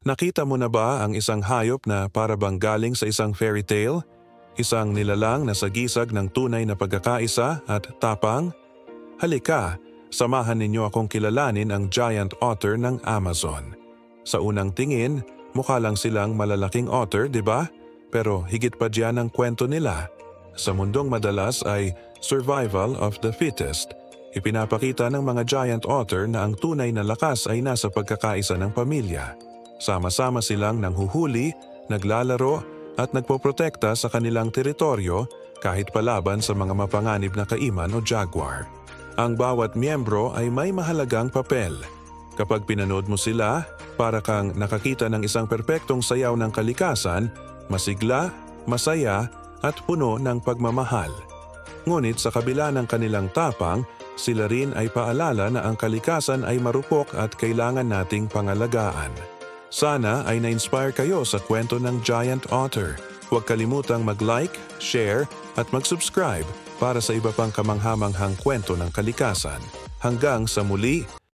Nakita mo na ba ang isang hayop na para bang galing sa isang fairy tale? Isang nilalang na sagisag ng tunay na pagkakaisa at tapang? Halika, samahan ninyo akong kilalanin ang giant otter ng Amazon. Sa unang tingin, mukha lang silang malalaking otter, di ba? Pero higit pa diyan ang kwento nila. Sa mundong madalas ay survival of the fittest. Ipinapakita ng mga giant otter na ang tunay na lakas ay nasa pagkakaisa ng pamilya. Sama-sama silang nanghuhuli, naglalaro at nagpoprotekta sa kanilang teritoryo kahit palaban sa mga mapanganib na kaiman o jaguar. Ang bawat miyembro ay may mahalagang papel. Kapag pinanood mo sila, para kang nakakita ng isang perpektong sayaw ng kalikasan, masigla, masaya at puno ng pagmamahal. Ngunit sa kabila ng kanilang tapang, sila rin ay paalala na ang kalikasan ay marupok at kailangan nating pangalagaan. Sana ay na-inspire kayo sa kwento ng Giant Otter. Huwag kalimutang mag-like, share at mag-subscribe para sa iba pang kamanghamanghang kwento ng kalikasan. Hanggang sa muli,